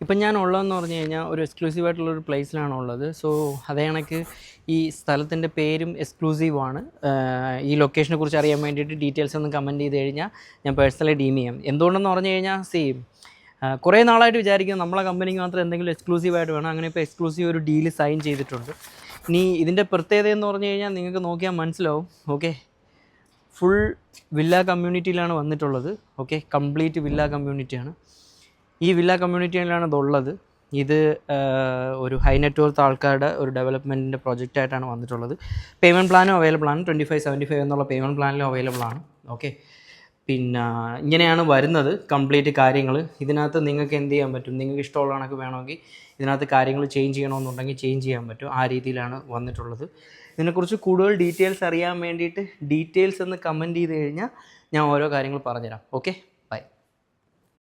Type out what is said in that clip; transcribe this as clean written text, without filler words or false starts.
ഇപ്പം ഞാൻ ഉള്ളതെന്ന് പറഞ്ഞു കഴിഞ്ഞാൽ ഒരു എക്സ്ക്ലൂസീവ് ആയിട്ടുള്ളൊരു പ്ലേസിലാണ് ഉള്ളത്. സോ അതേ കണക്ക് ഈ സ്ഥലത്തിൻ്റെ പേരും എക്സ്ക്ലൂസീവാണ്. ഈ ലൊക്കേഷനെ കുറിച്ച് അറിയാൻ വേണ്ടിയിട്ട് ഡീറ്റെയിൽസ് ഒന്ന് കമൻറ്റ് ചെയ്ത് കഴിഞ്ഞാൽ ഞാൻ പേഴ്സണലി ഡീം ചെയ്യാം. എന്തുകൊണ്ടെന്ന് പറഞ്ഞു കഴിഞ്ഞാൽ കുറേ നാളായിട്ട് വിചാരിക്കും നമ്മളെ കമ്പനിക്ക് മാത്രം എന്തെങ്കിലും എക്സ്ക്ലൂസീവായിട്ട് വേണം. അങ്ങനെ ഇപ്പോൾ എക്സ്ക്ലൂസീവ് ഒരു ഡീല് സൈൻ ചെയ്തിട്ടുണ്ട്. ഇനി ഇതിൻ്റെ പ്രത്യേകത എന്ന് പറഞ്ഞു കഴിഞ്ഞാൽ നിങ്ങൾക്ക് നോക്കിയാൽ മനസ്സിലാവും. ഓക്കെ, ഫുൾ വില്ല കമ്മ്യൂണിറ്റിയിലാണ് വന്നിട്ടുള്ളത്. ഓക്കെ, കംപ്ലീറ്റ് വില്ല കമ്മ്യൂണിറ്റിയാണ്. ഈ വില്ല കമ്മ്യൂണിറ്റിയിലാണ് ഇതുള്ളത്. ഇത് ഒരു ഹൈ നെറ്റ്വർത്ത് ആൾക്കാരുടെ ഒരു ഡെവലപ്മെൻറ്റിൻ്റെ പ്രോജക്റ്റായിട്ടാണ് വന്നിട്ടുള്ളത്. പേയ്മെൻറ്റ് പ്ലാനും അവൈലബിൾ ആണ്. 2575 എന്നുള്ള പേയ്മെൻറ്റ് പ്ലാനിലും അവൈലബിൾ ആണ്. ഓക്കെ, പിന്നെ ഇങ്ങനെയാണ് വരുന്നത് കംപ്ലീറ്റ് കാര്യങ്ങൾ. ഇതിനകത്ത് നിങ്ങൾക്ക് എന്ത് ചെയ്യാൻ പറ്റും, നിങ്ങൾക്ക് ഇഷ്ടമുള്ള കണക്ക് വേണമെങ്കിൽ ഇതിനകത്ത് കാര്യങ്ങൾ ചേഞ്ച് ചെയ്യണമെന്നുണ്ടെങ്കിൽ ചേഞ്ച് ചെയ്യാൻ പറ്റും. ആ രീതിയിലാണ് വന്നിട്ടുള്ളത്. ഇതിനെക്കുറിച്ച് കൂടുതൽ ഡീറ്റെയിൽസ് അറിയാൻ വേണ്ടിയിട്ട് ഡീറ്റെയിൽസ് എന്ന് കമൻറ്റ് ചെയ്ത് കഴിഞ്ഞാൽ ഞാൻ ഓരോ കാര്യങ്ങൾ പറഞ്ഞുതരാം. ഓക്കെ.